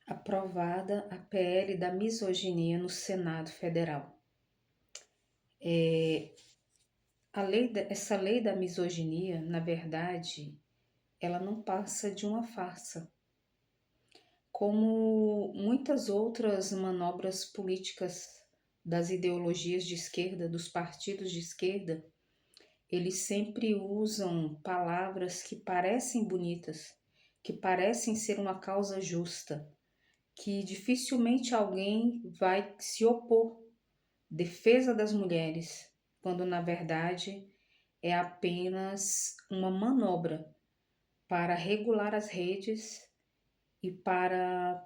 Aprovada a PL da misoginia no Senado Federal. Essa lei da misoginia, na verdade, ela não passa de uma farsa. Como muitas outras manobras políticas das ideologias de esquerda, dos partidos de esquerda, eles sempre usam palavras que parecem bonitas, que parecem ser uma causa justa, que dificilmente alguém vai se opor. Defesa das mulheres, quando na verdade é apenas uma manobra para regular as redes e para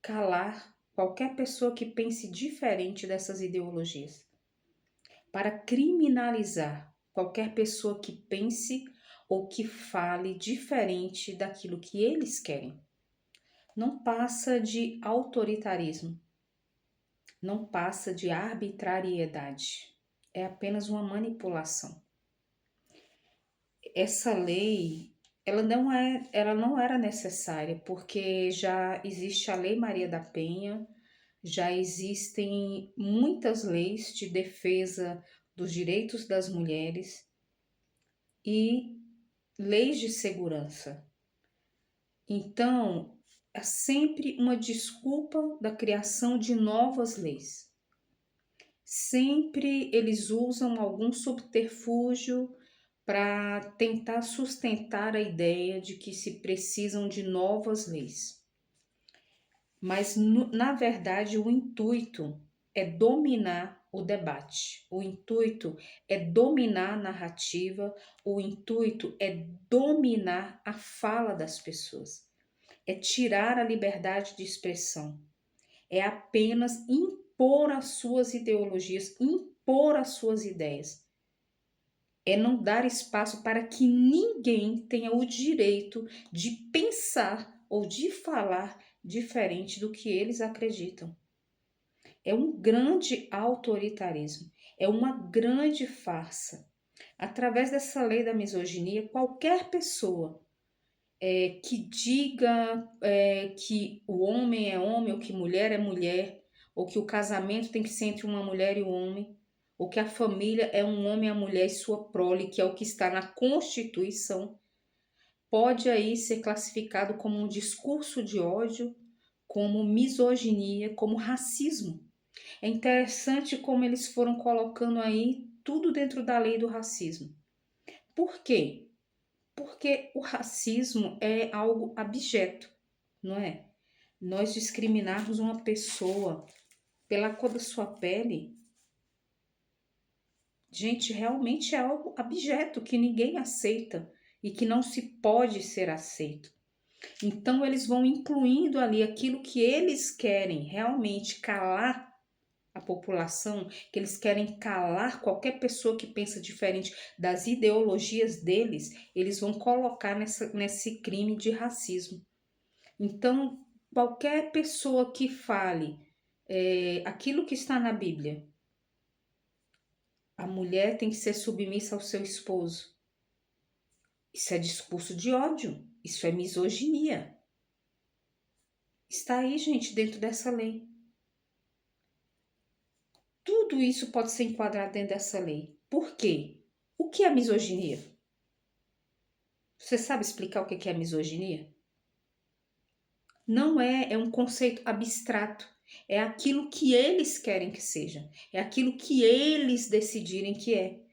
calar qualquer pessoa que pense diferente dessas ideologias, para criminalizar qualquer pessoa que pense ou que fale diferente daquilo que eles querem. Não passa de autoritarismo, não passa de arbitrariedade, é apenas uma manipulação. Essa lei, ela não era necessária, porque já existe a Lei Maria da Penha, já existem muitas leis de defesa dos direitos das mulheres e leis de segurança. Então, é sempre uma desculpa da criação de novas leis. Sempre eles usam algum subterfúgio para tentar sustentar a ideia de que se precisam de novas leis. Mas, na verdade, o intuito é dominar o debate, o intuito é dominar a narrativa, o intuito é dominar a fala das pessoas, é tirar a liberdade de expressão, é apenas impor as suas ideologias, impor as suas ideias. É não dar espaço para que ninguém tenha o direito de pensar ou de falar diferente do que eles acreditam. É um grande autoritarismo, é uma grande farsa. Através dessa lei da misoginia, qualquer pessoa que diga que o homem é homem, ou que mulher é mulher, ou que o casamento tem que ser entre uma mulher e um homem, ou que a família é um homem, a mulher e sua prole, que é o que está na Constituição, pode aí ser classificado como um discurso de ódio, como misoginia, como racismo. É interessante como eles foram colocando aí tudo dentro da lei do racismo. Por quê? Porque o racismo é algo abjeto, não é? Nós discriminarmos uma pessoa pela cor da sua pele, gente, realmente é algo abjeto que ninguém aceita e que não se pode ser aceito. Então eles vão incluindo ali aquilo que eles querem realmente calar a população, que eles querem calar qualquer pessoa que pensa diferente das ideologias deles, eles vão colocar nesse crime de racismo. Então, qualquer pessoa que fale aquilo que está na Bíblia, a mulher tem que ser submissa ao seu esposo. Isso é discurso de ódio, isso é misoginia. Está aí, gente, dentro dessa lei. Tudo isso pode ser enquadrado dentro dessa lei. Por quê? O que é misoginia? Você sabe explicar o que é misoginia? Não é um conceito abstrato. É aquilo que eles querem que seja. É aquilo que eles decidirem que é.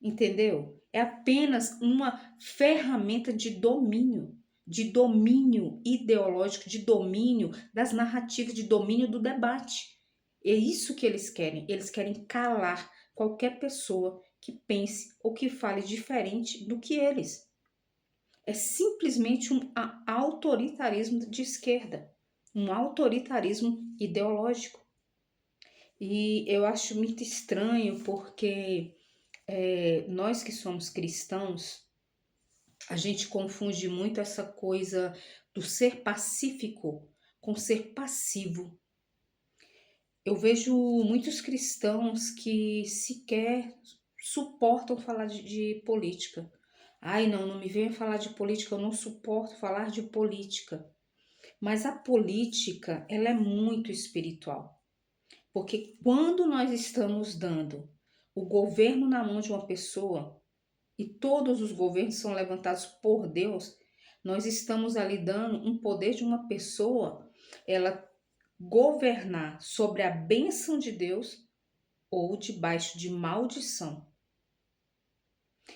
Entendeu? É apenas uma ferramenta de domínio ideológico, de domínio das narrativas, de domínio do debate. É isso que eles querem. Eles querem calar qualquer pessoa que pense ou que fale diferente do que eles. É simplesmente um autoritarismo de esquerda, um autoritarismo ideológico. E eu acho muito estranho porque nós que somos cristãos, a gente confunde muito essa coisa do ser pacífico com ser passivo. Eu vejo muitos cristãos que sequer suportam falar de política. Ai, não me venha falar de política, eu não suporto falar de política. Mas a política, ela é muito espiritual. Porque quando nós estamos dando o governo na mão de uma pessoa, e todos os governos são levantados por Deus, nós estamos ali dando um poder de uma pessoa, ela governar sobre a bênção de Deus ou debaixo de maldição.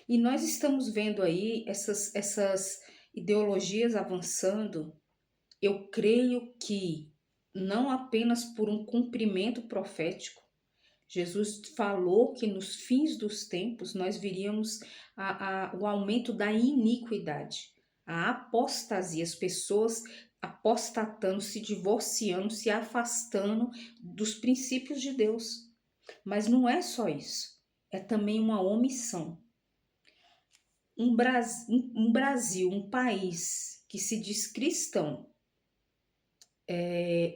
E nós estamos vendo aí essas ideologias avançando. Eu creio que não apenas por um cumprimento profético, Jesus falou que nos fins dos tempos nós viríamos o aumento da iniquidade, a apostasia, as pessoas apostatando, se divorciando, se afastando dos princípios de Deus. Mas não é só isso, é também uma omissão. Um Brasil, um país que se diz cristão,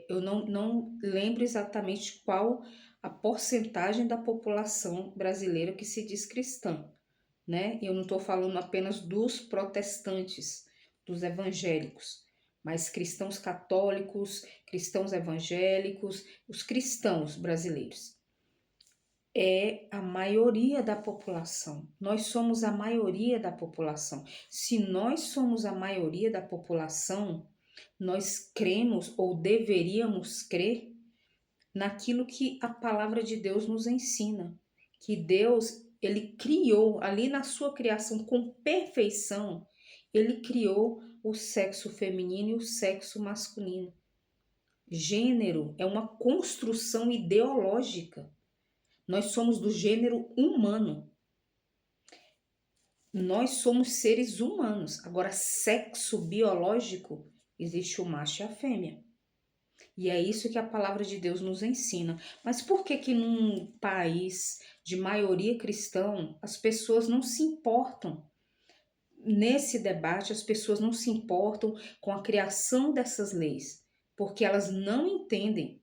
eu não lembro exatamente qual a porcentagem da população brasileira que se diz cristã, né? Eu não estou falando apenas dos protestantes, dos evangélicos, mas cristãos católicos, cristãos evangélicos, os cristãos brasileiros. É a maioria da população. Nós somos a maioria da população. Se nós somos a maioria da população, nós cremos ou deveríamos crer naquilo que a palavra de Deus nos ensina, que Deus, ele criou ali na sua criação com perfeição, ele criou o sexo feminino e o sexo masculino. Gênero é uma construção ideológica. Nós somos do gênero humano. Nós somos seres humanos. Agora, sexo biológico, existe o macho e a fêmea. E é isso que a palavra de Deus nos ensina. Mas por que que num país de maioria cristã, as pessoas não se importam? Nesse debate, as pessoas não se importam com a criação dessas leis, porque elas não entendem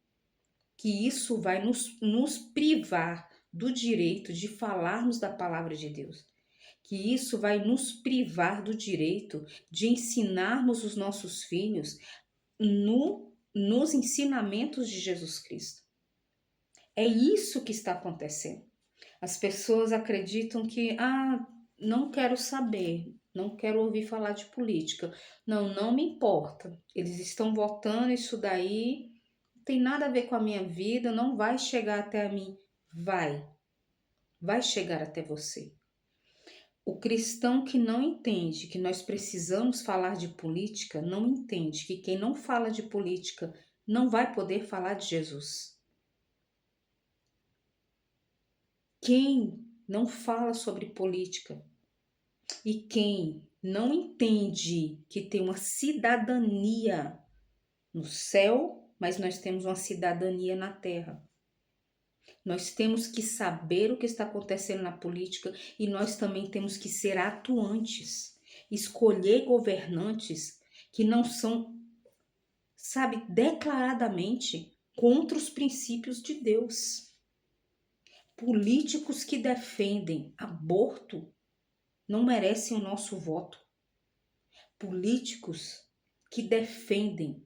que isso vai nos privar do direito de falarmos da palavra de Deus, que isso vai nos privar do direito de ensinarmos os nossos filhos nos ensinamentos de Jesus Cristo. É isso que está acontecendo. As pessoas acreditam que, não quero saber, não quero ouvir falar de política. Não me importa. Eles estão votando isso daí, não tem nada a ver com a minha vida, não vai chegar até a mim. Vai chegar até você. O cristão que não entende que nós precisamos falar de política, não entende que quem não fala de política não vai poder falar de Jesus. Quem não fala sobre política e quem não entende que tem uma cidadania no céu, mas nós temos uma cidadania na terra. Nós temos que saber o que está acontecendo na política e nós também temos que ser atuantes, escolher governantes que não são, declaradamente contra os princípios de Deus. Políticos que defendem aborto não merecem o nosso voto. Políticos que defendem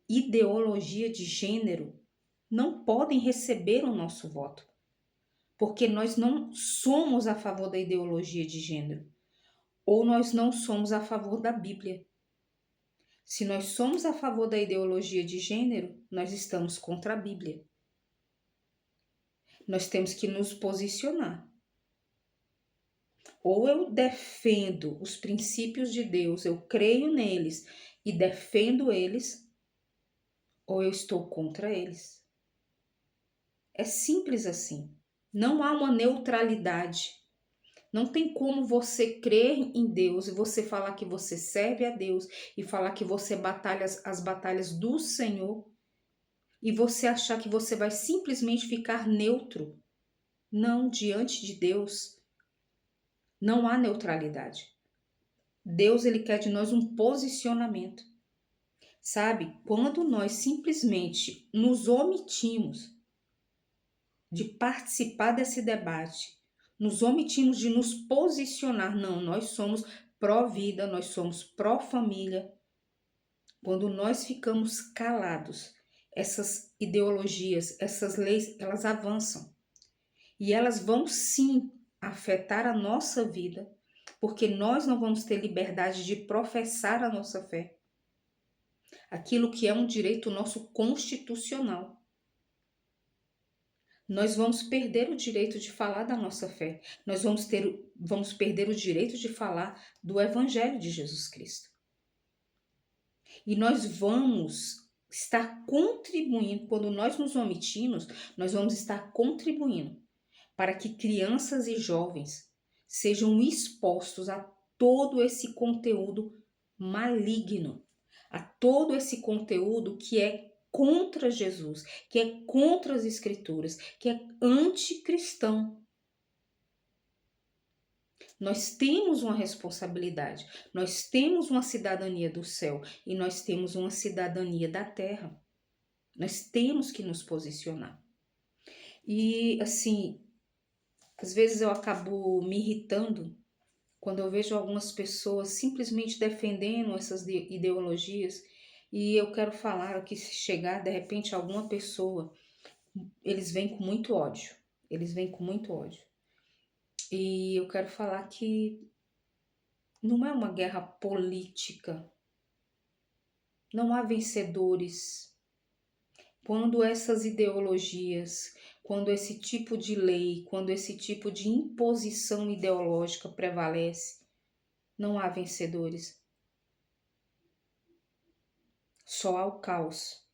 ideologia de gênero não podem receber o nosso voto, porque nós não somos a favor da ideologia de gênero, ou nós não somos a favor da Bíblia. Se nós somos a favor da ideologia de gênero, nós estamos contra a Bíblia. Nós temos que nos posicionar. Ou eu defendo os princípios de Deus, eu creio neles e defendo eles, ou eu estou contra eles. É simples assim. Não há uma neutralidade. Não tem como você crer em Deus e você falar que você serve a Deus e falar que você batalha as batalhas do Senhor e você achar que você vai simplesmente ficar neutro. Não, diante de Deus não há neutralidade. Deus, ele quer de nós um posicionamento. Sabe? Quando nós simplesmente nos omitimos de participar desse debate, nos omitimos de nos posicionar, não, nós somos pró-vida, nós somos pró-família, Quando nós ficamos calados, essas ideologias, essas leis, elas avançam. E elas vão sim afetar a nossa vida, porque nós não vamos ter liberdade de professar a nossa fé. Aquilo que é um direito nosso constitucional. Nós vamos perder o direito de falar da nossa fé. Nós vamos perder o direito de falar do Evangelho de Jesus Cristo. E nós vamos estar contribuindo, quando nós nos omitimos, nós vamos estar contribuindo para que crianças e jovens sejam expostos a todo esse conteúdo maligno, a todo esse conteúdo que é contra Jesus, que é contra as Escrituras, que é anticristão. Nós temos uma responsabilidade, nós temos uma cidadania do céu e nós temos uma cidadania da terra. Nós temos que nos posicionar. E assim, às vezes eu acabo me irritando quando eu vejo algumas pessoas simplesmente defendendo essas ideologias, e eu quero falar que se chegar de repente alguma pessoa, eles vêm com muito ódio. Eles vêm com muito ódio. E eu quero falar que não é uma guerra política. Não há vencedores. Quando essas ideologias, quando esse tipo de lei, quando esse tipo de imposição ideológica prevalece, não há vencedores. Só há o caos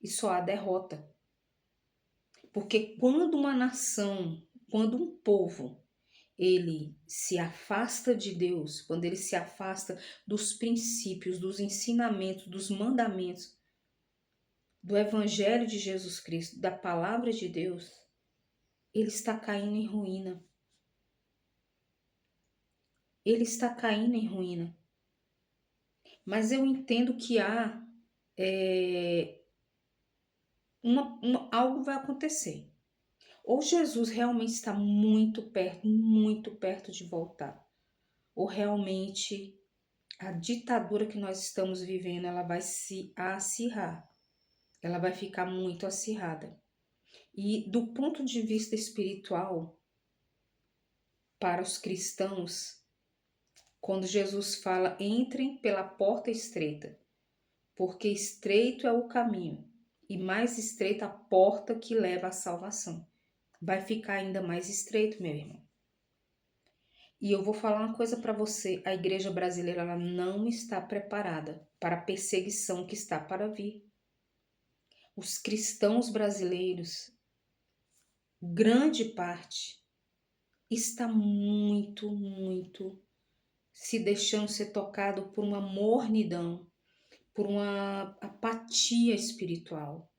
e só há derrota. Porque quando uma nação, quando um povo, ele se afasta de Deus, quando ele se afasta dos princípios, dos ensinamentos, dos mandamentos, do Evangelho de Jesus Cristo, da palavra de Deus, ele está caindo em ruína. Ele está caindo em ruína. Mas eu entendo que há algo vai acontecer. Ou Jesus realmente está muito perto de voltar. Ou realmente a ditadura que nós estamos vivendo, ela vai se acirrar. Ela vai ficar muito acirrada. E do ponto de vista espiritual, para os cristãos, quando Jesus fala, entrem pela porta estreita, porque estreito é o caminho e mais estreita a porta que leva à salvação. Vai ficar ainda mais estreito, meu irmão. E eu vou falar uma coisa para você, a igreja brasileira ela não está preparada para a perseguição que está para vir. Os cristãos brasileiros, grande parte, está muito se deixando ser tocado por uma mornidão, por uma apatia espiritual.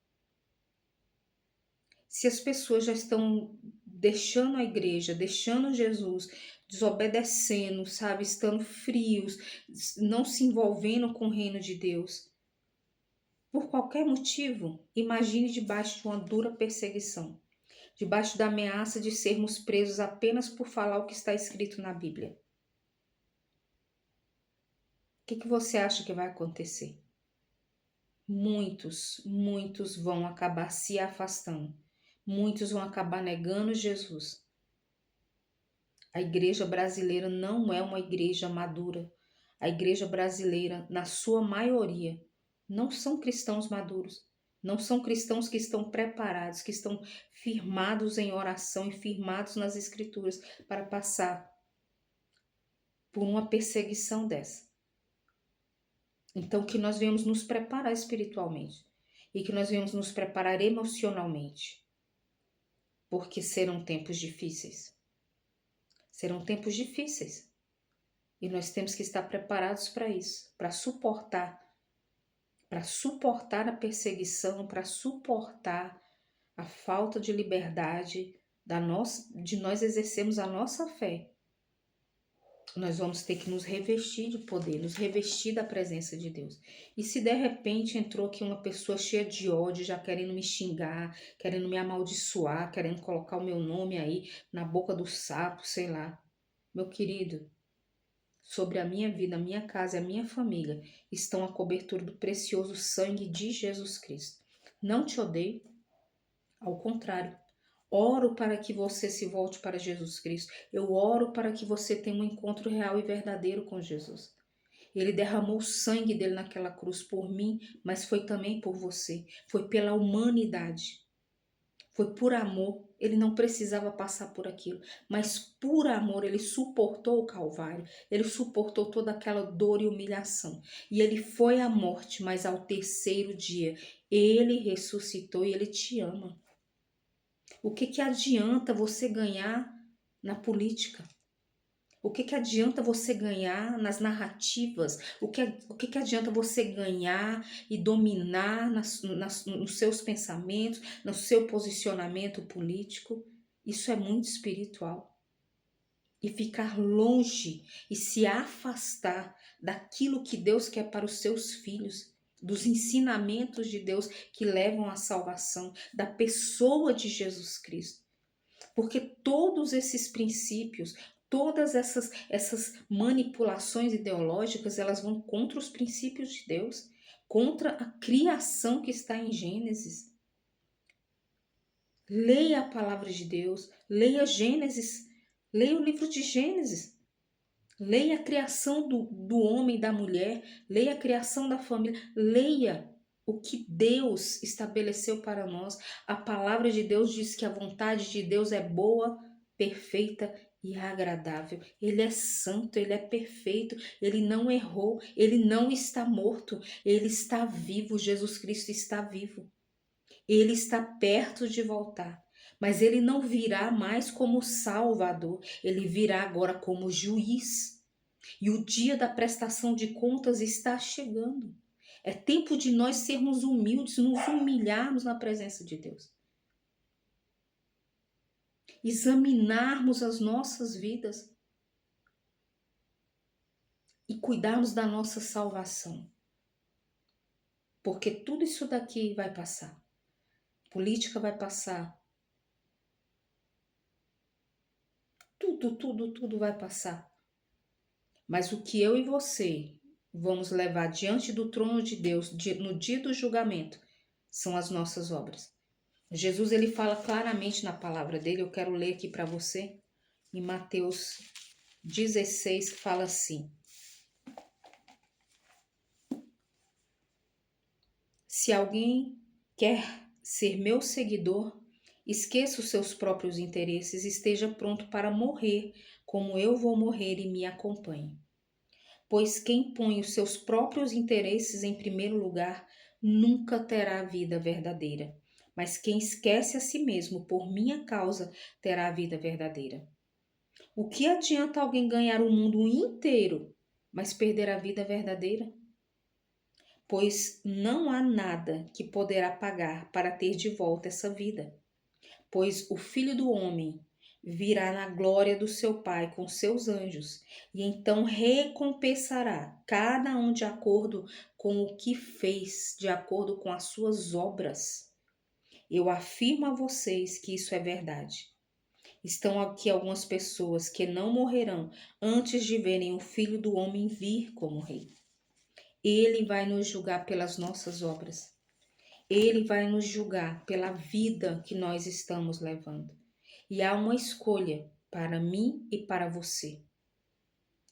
Se as pessoas já estão deixando a igreja, deixando Jesus, desobedecendo, sabe, estando frios, não se envolvendo com o reino de Deus, por qualquer motivo, imagine debaixo de uma dura perseguição, debaixo da ameaça de sermos presos apenas por falar o que está escrito na Bíblia. O que você acha que vai acontecer? Muitos vão acabar se afastando. Muitos vão acabar negando Jesus. A igreja brasileira não é uma igreja madura. A igreja brasileira, na sua maioria, não são cristãos maduros. Não são cristãos que estão preparados, que estão firmados em oração e firmados nas escrituras para passar por uma perseguição dessa. Então, que nós venhamos nos preparar espiritualmente e que nós venhamos nos preparar emocionalmente, porque serão tempos difíceis. Serão tempos difíceis e nós temos que estar preparados para isso, para suportar a perseguição, para suportar a falta de liberdade de nós exercermos a nossa fé. Nós vamos ter que nos revestir de poder, nos revestir da presença de Deus. E se de repente entrou aqui uma pessoa cheia de ódio, já querendo me xingar, querendo me amaldiçoar, querendo colocar o meu nome aí na boca do sapo, sei lá. Meu querido, sobre a minha vida, a minha casa e a minha família estão a cobertura do precioso sangue de Jesus Cristo. Não te odeio, ao contrário. Oro para que você se volte para Jesus Cristo. Eu oro para que você tenha um encontro real e verdadeiro com Jesus. Ele derramou o sangue dele naquela cruz por mim, mas foi também por você. Foi pela humanidade. Foi por amor. Ele não precisava passar por aquilo, mas por amor ele suportou o Calvário. Ele suportou toda aquela dor e humilhação. E ele foi à morte, mas ao terceiro dia ele ressuscitou e ele te ama. O que adianta você ganhar na política? O que adianta você ganhar nas narrativas? O que adianta você ganhar e dominar nos seus pensamentos, no seu posicionamento político? Isso é muito espiritual. E ficar longe e se afastar daquilo que Deus quer para os seus filhos, dos ensinamentos de Deus que levam à salvação, da pessoa de Jesus Cristo. Porque todos esses princípios, todas essas manipulações ideológicas, elas vão contra os princípios de Deus, contra a criação que está em Gênesis. Leia a palavra de Deus, leia Gênesis, leia o livro de Gênesis, leia a criação do homem e da mulher, leia a criação da família, leia o que Deus estabeleceu para nós. A palavra de Deus diz que a vontade de Deus é boa, perfeita e agradável. Ele é santo, ele é perfeito, ele não errou, ele não está morto, ele está vivo, Jesus Cristo está vivo. Ele está perto de voltar, mas ele não virá mais como Salvador, ele virá agora como juiz. E o dia da prestação de contas está chegando. É tempo de nós sermos humildes, nos humilharmos na presença de Deus. Examinarmos as nossas vidas e cuidarmos da nossa salvação. Porque tudo isso daqui vai passar. Política vai passar. Tudo vai passar. Mas o que eu e você vamos levar diante do trono de Deus no dia do julgamento são as nossas obras. Jesus ele fala claramente na palavra dele, eu quero ler aqui para você, em Mateus 16, que fala assim: se alguém quer ser meu seguidor, esqueça os seus próprios interesses, esteja pronto para morrer, como eu vou morrer, e me acompanhe. Pois quem põe os seus próprios interesses em primeiro lugar nunca terá a vida verdadeira. Mas quem esquece a si mesmo por minha causa terá a vida verdadeira. O que adianta alguém ganhar o mundo inteiro, mas perder a vida verdadeira? Pois não há nada que poderá pagar para ter de volta essa vida. Pois o Filho do Homem virá na glória do seu Pai com seus anjos, e então recompensará cada um de acordo com o que fez, de acordo com as suas obras. Eu afirmo a vocês que isso é verdade. Estão aqui algumas pessoas que não morrerão antes de verem o Filho do Homem vir como Rei. Ele vai nos julgar pelas nossas obras. Ele vai nos julgar pela vida que nós estamos levando. E há uma escolha para mim e para você.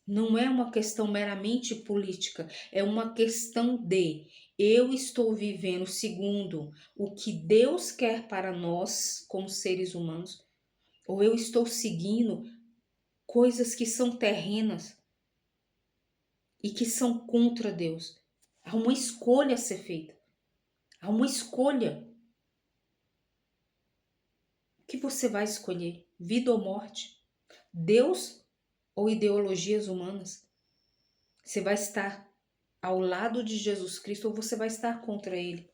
Não é uma questão meramente política, é uma questão de eu estou vivendo segundo o que Deus quer para nós como seres humanos, ou eu estou seguindo coisas que são terrenas e que são contra Deus. Há uma escolha a ser feita. Há uma escolha. O que você vai escolher? Vida ou morte? Deus ou ideologias humanas? Você vai estar ao lado de Jesus Cristo ou você vai estar contra ele?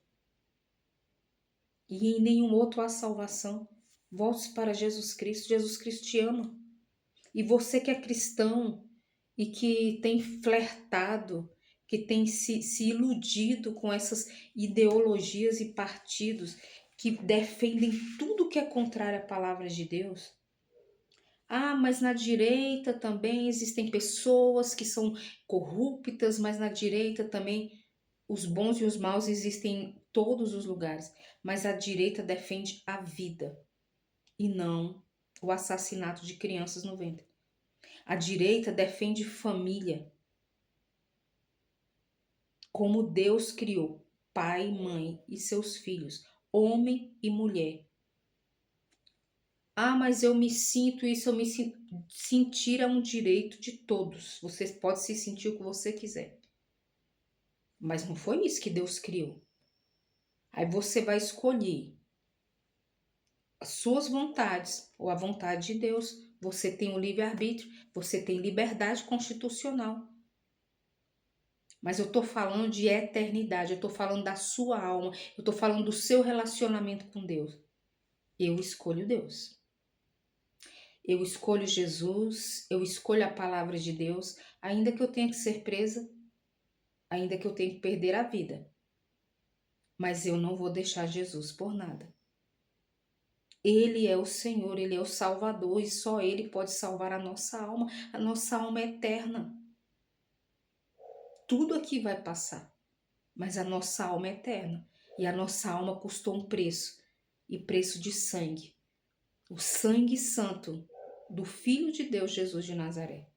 E em nenhum outro há salvação. Volte para Jesus Cristo. Jesus Cristo te ama. E você que é cristão e que tem flertado, que tem se iludido com essas ideologias e partidos que defendem tudo que é contrário à palavra de Deus, Ah, mas na direita também existem pessoas que são corruptas, mas na direita também os bons e os maus existem em todos os lugares. Mas a direita defende a vida e não o assassinato de crianças no ventre. A direita defende família, como Deus criou pai, mãe e seus filhos, homem e mulher. Ah, mas eu me sinto isso, eu me sinto. Sentir é um direito de todos. Você pode se sentir o que você quiser. Mas não foi isso que Deus criou. Aí você vai escolher as suas vontades ou a vontade de Deus. Você tem o livre-arbítrio, você tem liberdade constitucional. Mas eu tô falando de eternidade, eu tô falando da sua alma, eu tô falando do seu relacionamento com Deus. Eu escolho Deus. Eu escolho Jesus, eu escolho a palavra de Deus, ainda que eu tenha que ser presa, ainda que eu tenha que perder a vida. Mas eu não vou deixar Jesus por nada. Ele é o Senhor, Ele é o Salvador e só Ele pode salvar a nossa alma. A nossa alma é eterna. Tudo aqui vai passar, mas a nossa alma é eterna. E a nossa alma custou um preço, e preço de sangue. O sangue santo do Filho de Deus, Jesus de Nazaré.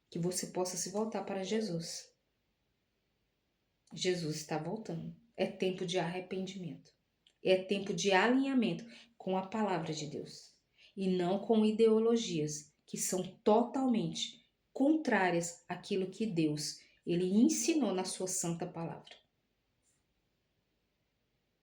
Que você possa se voltar para Jesus. Jesus está voltando. É tempo de arrependimento. É tempo de alinhamento com a palavra de Deus. E não com ideologias que são totalmente contrárias àquilo que Deus ele ensinou na sua santa palavra.